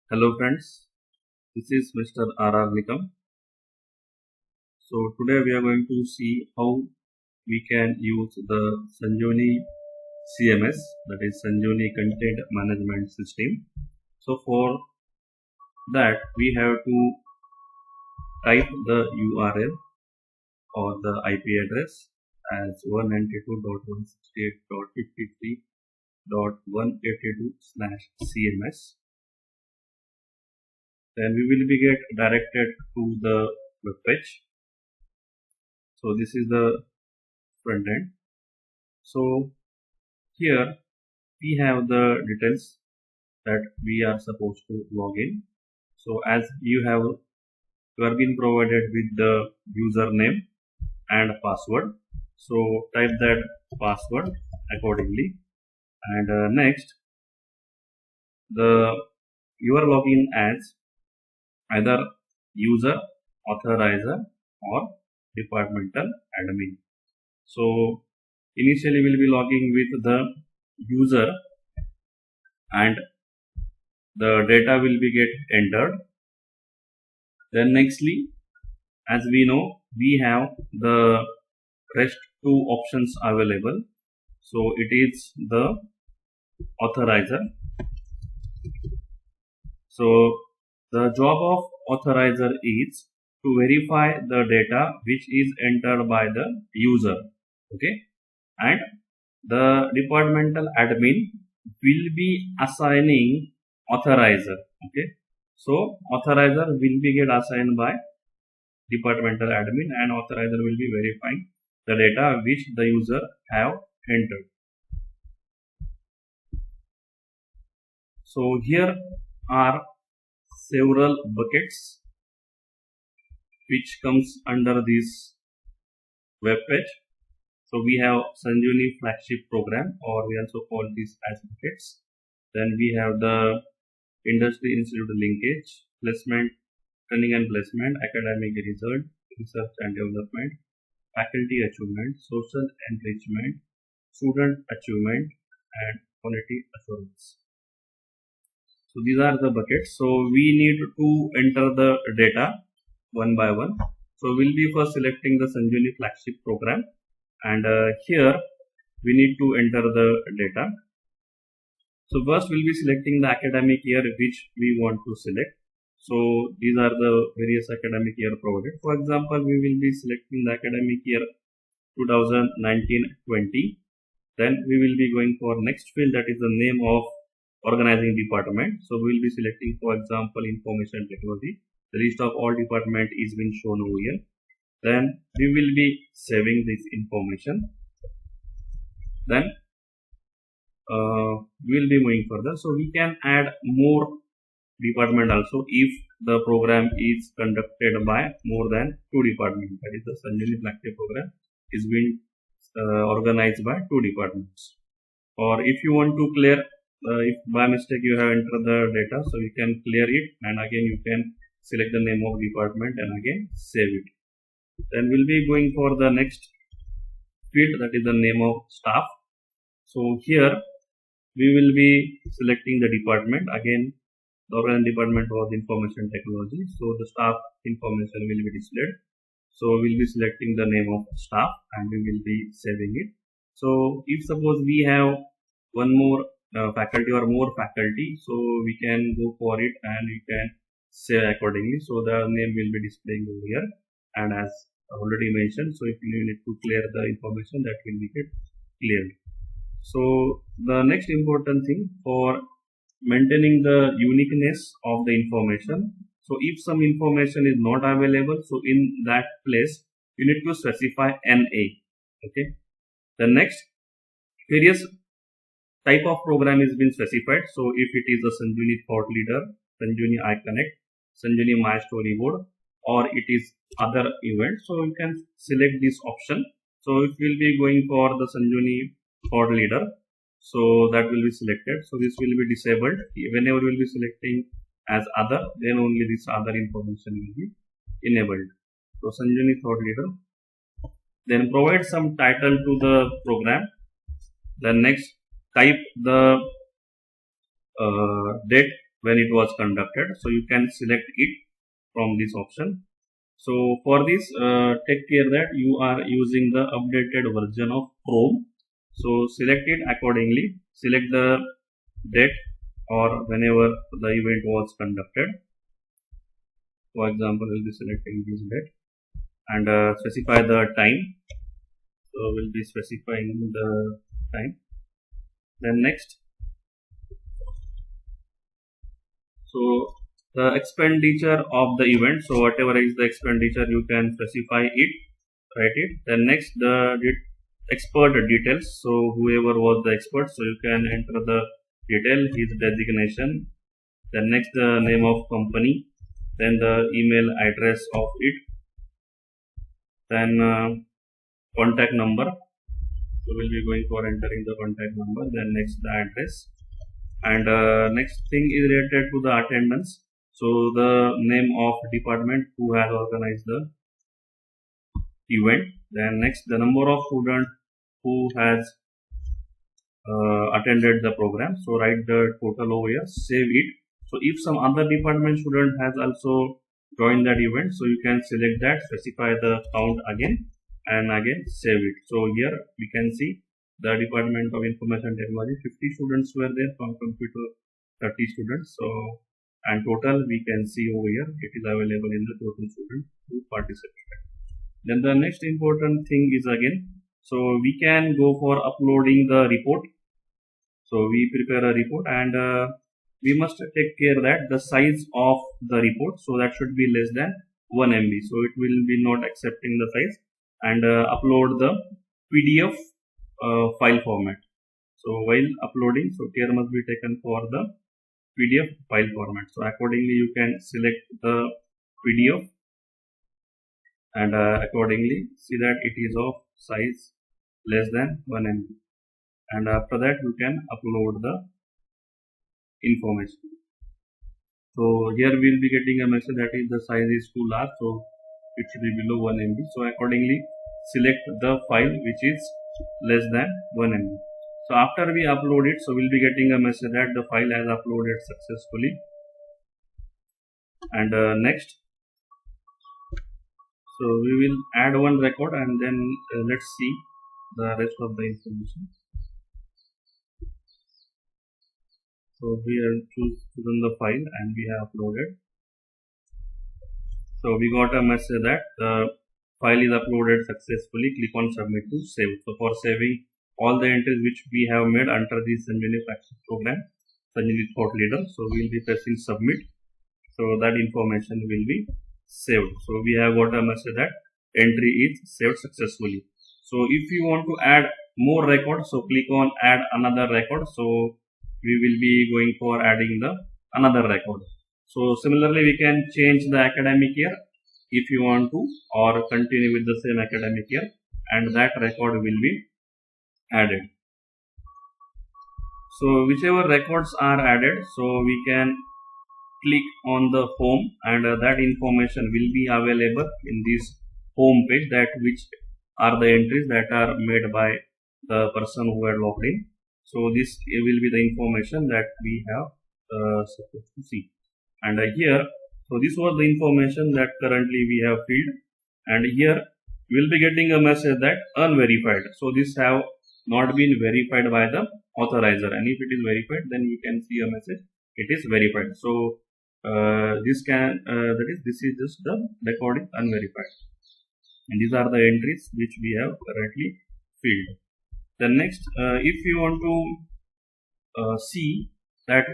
Hello friends, this is Mr. R.R. Nikam. So today we are going to see how we can use the Sanjeevani CMS, that is Sanjeevani Content Management System. So for that we have to type the URL or the IP address as 192.168.53.182/CMS. Then we will be get directed to the web page. So this is the front end. So here we have the details that we are supposed to log in. So as you have been provided with the username and password, so type that password accordingly, and next you are logging as either user, authorizer or departmental admin. So initially we'll be logging with the user and the data will be get entered. Then nextly, as we know, we have the rest two options available. So it is the authorizer. So the job of authorizer is to verify the data which is entered by the user, okay, and the departmental admin will be assigning authorizer, okay. So authorizer will be get assigned by departmental admin and authorizer will be verifying the data which the user have entered. So here are several buckets which comes under this web page. So we have Sanjeevani flagship program, or we also call this as buckets. Then we have the industry institute linkage, placement, training and placement, academic result, research and development, faculty achievement, social enrichment, student achievement, and quality assurance. So these are the buckets. So we need to enter the data one by one. So we'll be first selecting the Sanjeevani flagship program, and here we need to enter the data. So first we'll be selecting the academic year which we want to select. So these are the various academic year provided. For example, we will be selecting the academic year 2019-20. Then we will be going for next field, that is the name of organizing department. So we will be selecting, for example, information technology. The list of all department is being shown over here. Then we will be saving this information. Then we will be moving further. So we can add more department also if the program is conducted by more than two departments. That is, the Sanjeevani flagship program is being organized by two departments. Or if you want to clear, if by mistake you have entered the data, so you can clear it and again you can select the name of department and again save it. Then we'll be going for the next field, that is the name of staff. So here we will be selecting the department. Again, the organizing department was information technology, so the staff information will be displayed. So we'll be selecting the name of staff and we will be saving it. So if suppose we have one more faculty or more faculty, so we can go for it and we can save accordingly. So the name will be displaying over here, and as already mentioned, so if you need to clear the information, that will be get cleared. So the next important thing for maintaining the uniqueness of the information, so if some information is not available, so in that place you need to specify NA, okay. The next, various type of program is been specified. So if it is a Sanjeevani Thought Leader, Sanjeevani iConnect, Sanjeevani My Storyboard, or it is other event, so you can select this option. So if we'll be going for the Sanjeevani Thought Leader, so that will be selected. So this will be disabled. Whenever we will be selecting as other, then only this other information will be enabled. So Sanjeevani Thought Leader. Then provide some title to the program. Then next, type the date when it was conducted. So you can select it from this option. So for this, take care that you are using the updated version of Chrome. So select it accordingly. Select the date or whenever the event was conducted. For example, we'll be selecting this date and specify the time. So we'll be specifying the time. Then next, so the expenditure of the event. So whatever is the expenditure, you can specify it, write it. Then next, the expert details. So whoever was the expert, so you can enter the detail, his designation. Then next, the name of company. Then the email address of it. Then contact number. So we'll be going for entering the contact number. Then next, the address. And next thing is related to the attendance. So the name of department who has organized the event. Then next, the number of students who has attended the program. So write the total over here, save it. So if some other department student has also joined that event, so you can select that, specify the count again and again save it. So here we can see the Department of Information Technology, 50 students were there, from computer 30 students. So and total we can see over here, it is available in the total students who participated. Then the next important thing is again, so we can go for uploading the report. So we prepare a report and we must take care that the size of the report, so that should be less than 1 MB. So it will be not accepting the size, and upload the PDF file format. So while uploading, so care must be taken for the PDF file format. So accordingly you can select the PDF and accordingly see that it is of size less than 1 MB, and after that you can upload the information. So here we will be getting a message that is the size is too large, so it should be below 1 MB. So accordingly select the file which is less than 1 MB. So after we upload it, so we'll be getting a message that the file has uploaded successfully. And next, so we will add one record and then let's see the rest of the information. So we have chosen the file and we have uploaded. So we got a message that the file is uploaded successfully. Click on submit to save. So for saving all the entries which we have made under the Sanjeevani Flagship program, Sanjeevani Thought Leader, so we will be pressing submit. So that information will be saved. So we have got a message that entry is saved successfully. So if you want to add more records, so click on add another record. So we will be going for adding the another record. So similarly we can change the academic year if you want to, or continue with the same academic year, and that record will be added. So whichever records are added, so we can click on the home, and that information will be available in this home page, that which are the entries that are made by the person who had logged in. So this will be the information that we have supposed to see. And here, so this was the information that currently we have filled, and here we will be getting a message that unverified. So this have not been verified by the authorizer, and if it is verified, then we can see a message it is verified. So this is just the record is unverified, and these are the entries which we have currently filled. Then next, if you want to see that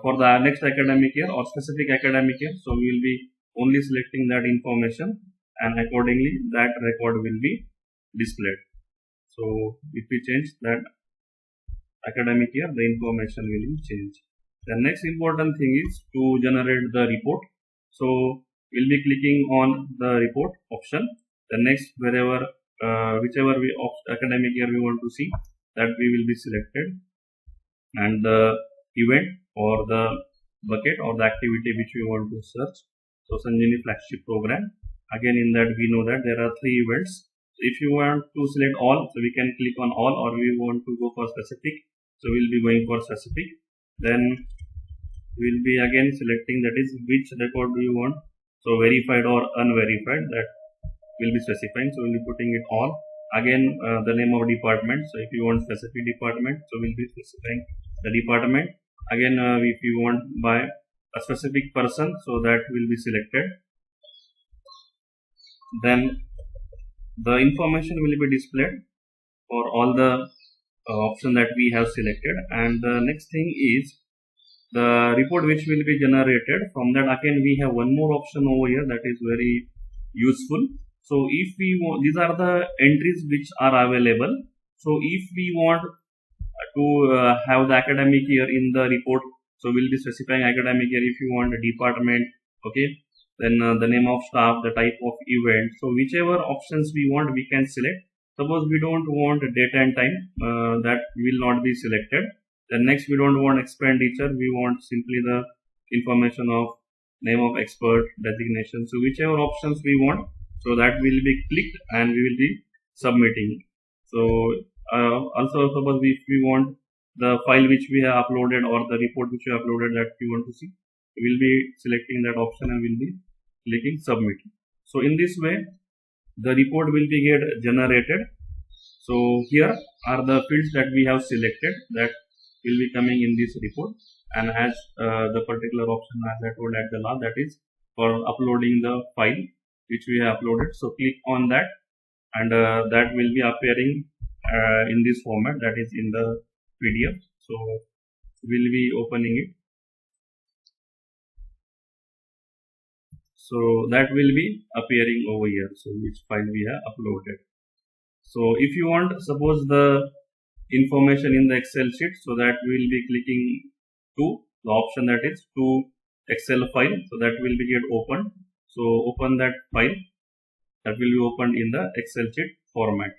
for the next academic year or specific academic year, so we will be only selecting that information, and accordingly that record will be displayed. So if we change that academic year, the information will be changed. The next important thing is to generate the report. So we'll be clicking on the report option. The next, whichever academic year we want to see, that we will be selected, and the event or the bucket or the activity which we want to search. So Sanjeevani Flagship program. Again, in that we know that there are 3 events. So if you want to select all, so we can click on all, or we want to go for specific, so we'll be going for specific. Then we will be again selecting, that is which record do you want. So verified or unverified, that will be specifying. So we will be putting it all. Again the name of department. So if you want specific department, so we will be specifying the department. Again if you want by a specific person, so that will be selected. Then the information will be displayed for all the option that we have selected. And the next thing is the report which will be generated. From that again we have one more option over here that is very useful. So if we want, these are the entries which are available. So if we want to have the academic year in the report, so we'll be specifying academic year. If you want a department, okay, then the name of staff, the type of event. So whichever options we want, we can select. Suppose we don't want date and time, that will not be selected. Then next, we don't want expenditure, we want simply the information of name of expert, designation. So whichever options we want, so that will be clicked and we will be submitting. So also suppose if we want the file which we have uploaded or the report which we have uploaded that we want to see, we will be selecting that option and will be clicking submit. So in this way the report will be get generated. So here are the fields that we have selected that will be coming in this report, and as the particular option as I told at the last, that is for uploading the file which we have uploaded. So click on that and that will be appearing in this format, that is in the PDF. So we'll be opening it. So that will be appearing over here, so which file we have uploaded. So if you want, suppose the information in the Excel sheet, so that we will be clicking to the option that is to Excel file, so that will be get opened. So open that file, that will be opened in the Excel sheet format.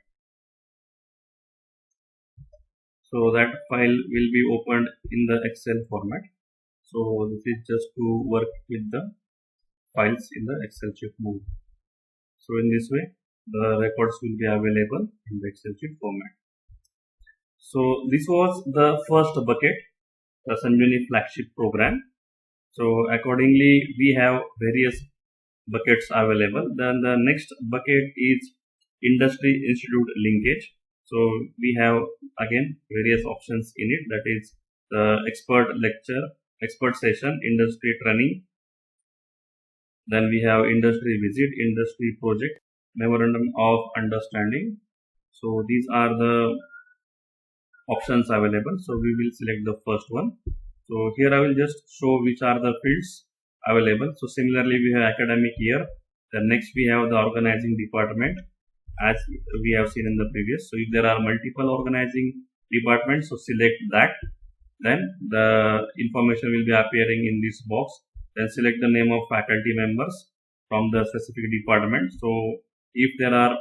So that file will be opened in the Excel format. So this is just to work with the files in the Excel sheet mode. So in this way the records will be available in the Excel sheet format. So this was the first bucket, the Sanjeevani flagship program. So accordingly we have various buckets available. Then the next bucket is industry institute linkage. So we have again various options in it, that is the expert lecture, expert session, industry training. Then we have industry visit, industry project, memorandum of understanding. So these are the options available. So we will select the first one. So here I will just show which are the fields available. So similarly we have academic year. Then next we have the organizing department, as we have seen in the previous. So if there are multiple organizing departments, so select that. Then the information will be appearing in this box. Then select the name of faculty members from the specific department. So if there are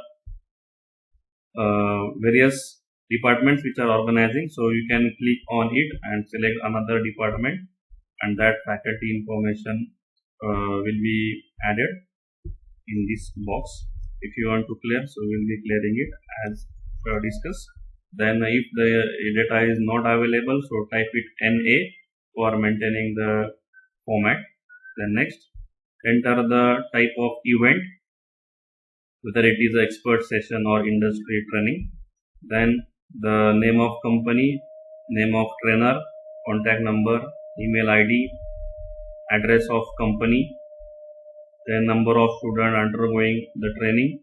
various departments which are organizing, so you can click on it and select another department, and that faculty information will be added in this box. If you want to clear, so we will be clearing it as discussed. Then if the data is not available, so type it NA for maintaining the format. Then next, enter the type of event, whether it is an expert session or industry training. Then the name of company, name of trainer, contact number, email ID, address of company, then number of students undergoing the training,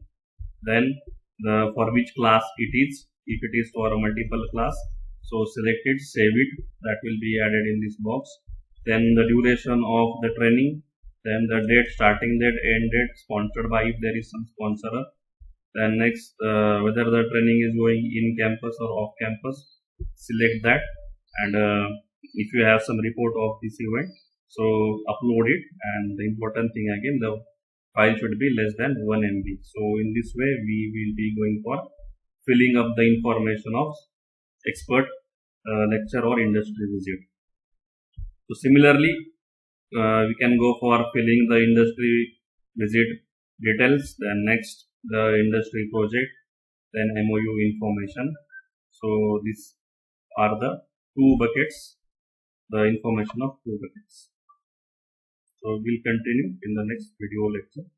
then the for which class it is, if it is for a multiple class, so select it, save it, that will be added in this box. Then the duration of the training, then the date, starting date, end date, sponsored by if there is some sponsor. Then next, whether the training is going in campus or off campus, select that. And if you have some report of this event, so upload it. And the important thing again, the file should be less than 1 MB. So in this way we will be going for filling up the information of expert lecture or industry visit. So similarly we can go for filling the industry visit details, then next the industry project, then MOU information. So these are the two buckets the information of Kubernetes. So we'll continue in the next video lecture.